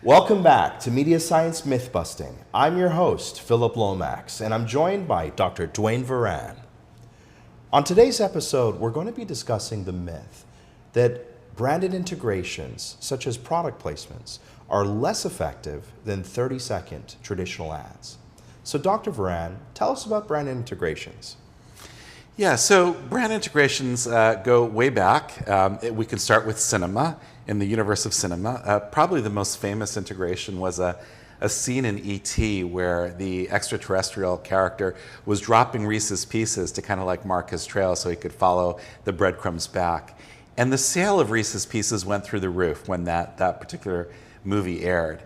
Welcome back to MediaScience MYTH BUSTING. I'm your host, Philip Lomax, and I'm joined by Dr. Dwayne Varan. On today's episode, we're going to be discussing the myth that branded integrations, such as product placements, are less effective than 30-second traditional ads. So Dr. Varan, tell us about branded integrations. Yeah, so brand integrations go way back. We can start with cinema, in the universe of cinema. Probably the most famous integration was a scene in E.T. where the extraterrestrial character was dropping Reese's Pieces to kind of like mark his trail so he could follow the breadcrumbs back. And the sale of Reese's Pieces went through the roof when that particular movie aired.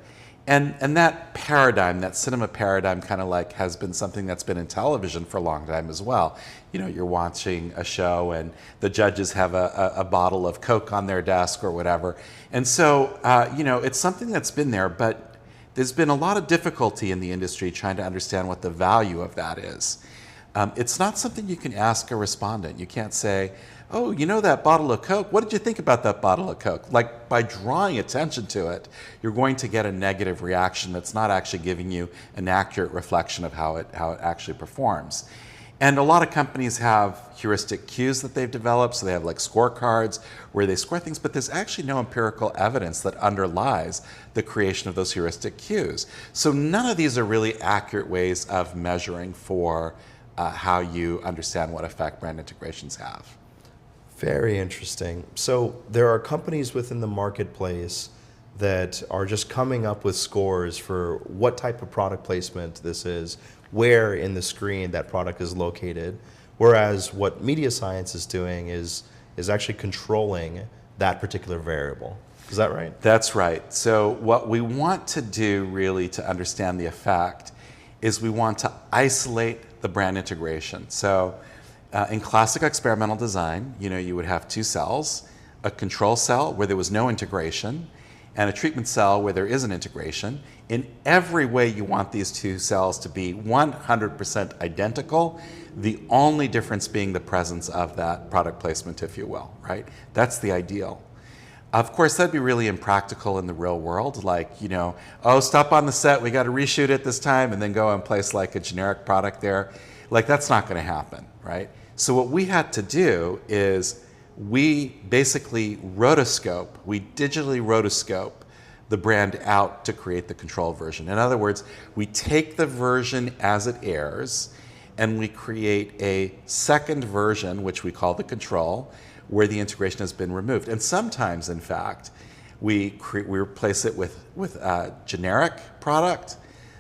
And that paradigm, that cinema paradigm, kind of like has been something that's been in television for a long time as well. You know, you're watching a show and the judges have a bottle of Coke on their desk or whatever. And so, you know, it's something that's been there, but there's been a lot of difficulty in the industry trying to understand what the value of that is. It's not something you can ask a respondent. You can't say, oh, you know that bottle of Coke? What did you think about that bottle of Coke? Like, by drawing attention to it, you're going to get a negative reaction that's not actually giving you an accurate reflection of how it actually performs. And a lot of companies have heuristic cues that they've developed, so they have like scorecards where they score things, but there's actually no empirical evidence that underlies the creation of those heuristic cues. So none of these are really accurate ways of measuring for how you understand what effect brand integrations have. Very interesting. So there are companies within the marketplace that are just coming up with scores for what type of product placement this is, where in the screen that product is located, whereas what MediaScience is doing is actually controlling that particular variable. Is that right? That's right. So what we want to do really to understand the effect is we want to isolate the brand integration. So in classic experimental design, you know, you would have two cells, a control cell where there was no integration, and a treatment cell where there is an integration. In every way, you want these two cells to be 100% identical, the only difference being the presence of that product placement, if you will, right? That's the ideal. Of course, that'd be really impractical in the real world, like, you know, oh, stop on the set, we got to reshoot it this time, and then go and place like a generic product there. Like, that's not going to happen, right? So what we had to do is we basically rotoscope, we digitally rotoscope the brand out to create the control version. In other words, we take the version as it airs and we create a second version, which we call the control, where the integration has been removed. And sometimes, in fact, we replace it with a generic product.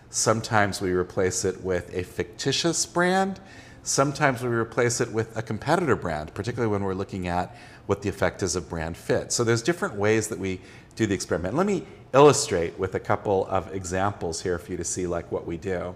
Sometimes we replace it with a fictitious brand. Sometimes we replace it with a competitor brand, particularly when we're looking at what the effect is of brand fit. So there's different ways that we do the experiment. Let me illustrate with a couple of examples here for you to see like what we do.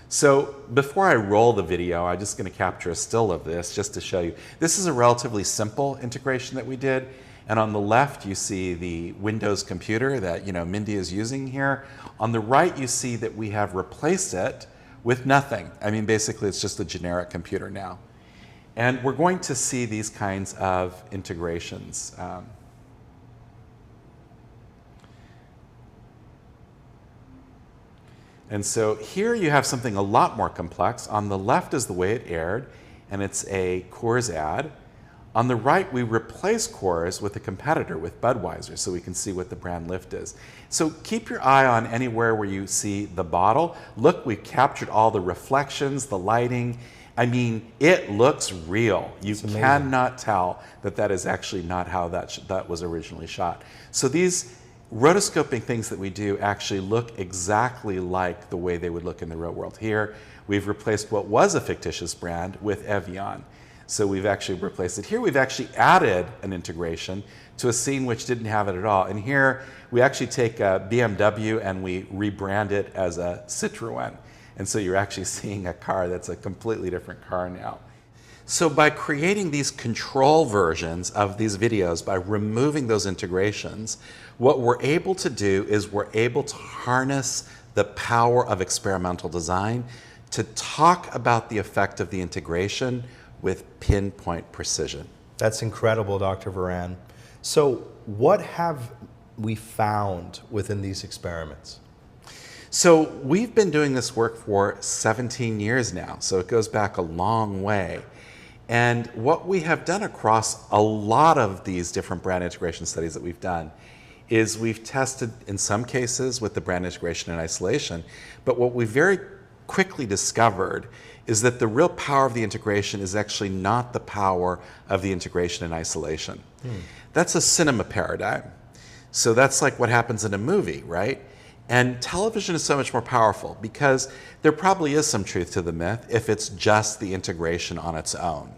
So before I roll the video, I'm just going to capture a still of this just to show you. This is a relatively simple integration that we did. And on the left, you see the Windows computer that, you know, Mindy is using here. On the right, you see that we have replaced it with nothing. I mean, basically, it's just a generic computer now. And we're going to see these kinds of integrations. And so here you have something a lot more complex. On the left is the way it aired, and it's a Coors ad. On the right, we replace Coors with a competitor, with Budweiser, so we can see what the brand lift is. So keep your eye on anywhere where you see the bottle. Look, we've captured all the reflections, the lighting. I mean, it looks real. You cannot tell that that is actually not how that was originally shot. So these rotoscoping things that we do actually look exactly like the way they would look in the real world. Here, we've replaced what was a fictitious brand with Evian. So we've actually replaced it. Here we've actually added an integration to a scene which didn't have it at all. And here we actually take a BMW and we rebrand it as a Citroën. And so you're actually seeing a car that's a completely different car now. So by creating these control versions of these videos, by removing those integrations, what we're able to do is we're able to harness the power of experimental design to talk about the effect of the integration with pinpoint precision. That's incredible, Dr. Varan. So what have we found within these experiments? So we've been doing this work for 17 years now, so it goes back a long way. And what we have done across a lot of these different brand integration studies that we've done is we've tested in some cases with the brand integration in isolation, but what we very quickly discovered is that the real power of the integration is actually not the power of the integration in isolation. That's a cinema paradigm. So that's like what happens in a movie, right? And television is so much more powerful because there probably is some truth to the myth if it's just the integration on its own.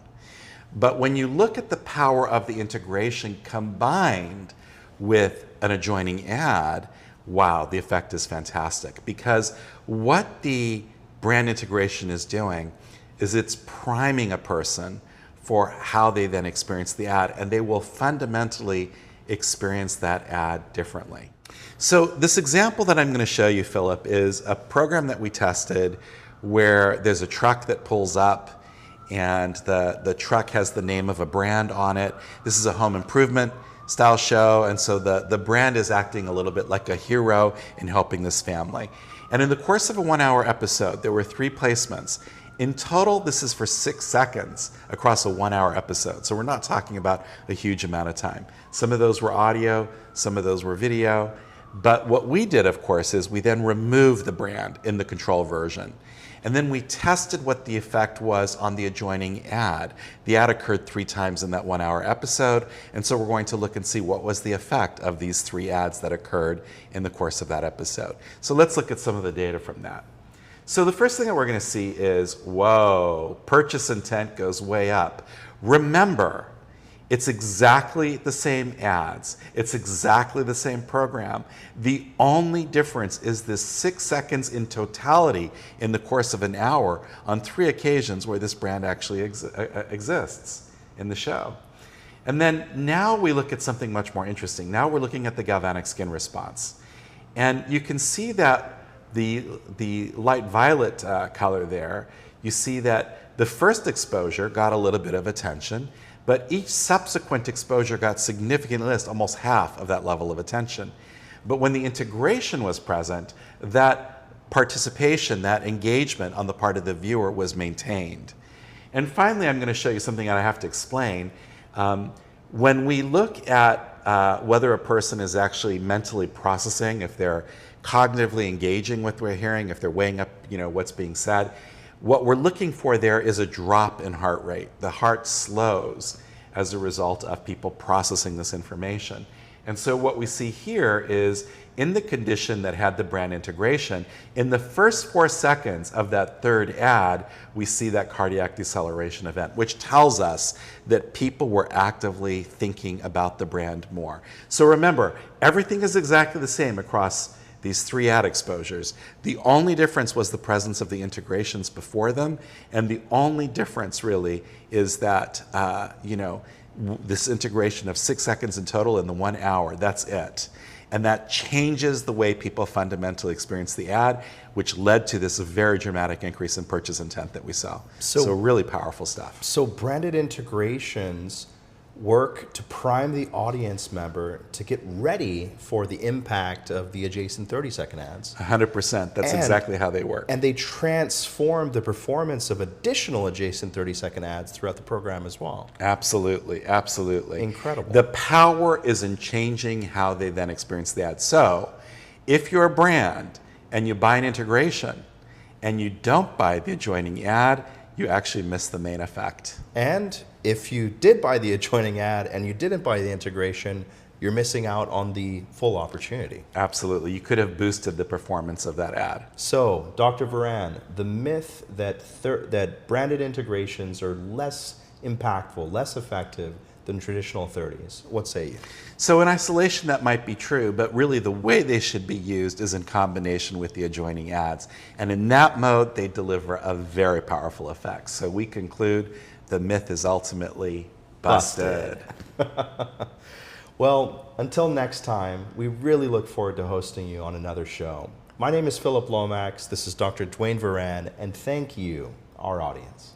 But when you look at the power of the integration combined with an adjoining ad, wow, the effect is fantastic. Because what the brand integration is doing is it's priming a person for how they then experience the ad, and they will fundamentally experience that ad differently. So this example that I'm going to show you, Philip, is a program that we tested where there's a truck that pulls up and the truck has the name of a brand on it. This is a home improvement style show, and so the brand is acting a little bit like a hero in helping this family. And in the course of a 1-hour episode, there were 3 placements. In total, this is for 6 seconds across a 1-hour episode. So we're not talking about a huge amount of time. Some of those were audio, some of those were video. But what we did, of course, is we then removed the brand in the control version. And then we tested what the effect was on the adjoining ad. The ad occurred 3 times in that 1-hour episode. And so we're going to look and see what was the effect of these 3 ads that occurred in the course of that episode. So let's look at some of the data from that. So the first thing that we're going to see is, whoa, purchase intent goes way up. Remember, it's exactly the same ads. It's exactly the same program. The only difference is this 6 seconds in totality in the course of an hour on 3 occasions where this brand actually exists in the show. And then now we look at something much more interesting. Now we're looking at the galvanic skin response. And you can see that the light violet color there, you see that the first exposure got a little bit of attention, but each subsequent exposure got significantly less, almost half of that level of attention. But when the integration was present, that participation, that engagement on the part of the viewer was maintained. And finally, I'm going to show you something that I have to explain. When we look at whether a person is actually mentally processing, if they're cognitively engaging with what we're hearing, if they're weighing up, what's being said, what we're looking for there is a drop in heart rate. The heart slows as a result of people processing this information. And so what we see here is in the condition that had the brand integration, in the first 4 seconds of that third ad, we see that cardiac deceleration event, which tells us that people were actively thinking about the brand more. So remember, everything is exactly the same across these 3 ad exposures. The only difference was the presence of the integrations before them, and the only difference really is that, this integration of 6 seconds in total in the 1 hour, that's it. And that changes the way people fundamentally experience the ad, which led to this very dramatic increase in purchase intent that we saw. So really powerful stuff. So branded integrations work to prime the audience member to get ready for the impact of the adjacent 30-second ads. 100%. That's exactly how they work. And they transform the performance of additional adjacent 30-second ads throughout the program as well. Absolutely, absolutely. Incredible. The power is in changing how they then experience the ad. So if you're a brand and you buy an integration and you don't buy the adjoining ad, you actually miss the main effect. And if you did buy the adjoining ad and you didn't buy the integration, you're missing out on the full opportunity. Absolutely. You could have boosted the performance of that ad. So, Dr. Varan, the myth that branded integrations are less impactful, less effective than traditional 30s, what say you? So in isolation that might be true, but really the way they should be used is in combination with the adjoining ads. And in that mode, they deliver a very powerful effect. So we conclude the myth is ultimately busted. Well, until next time, we really look forward to hosting you on another show. My name is Philip Lomax, this is Dr. Dwayne Varan, and thank you, our audience.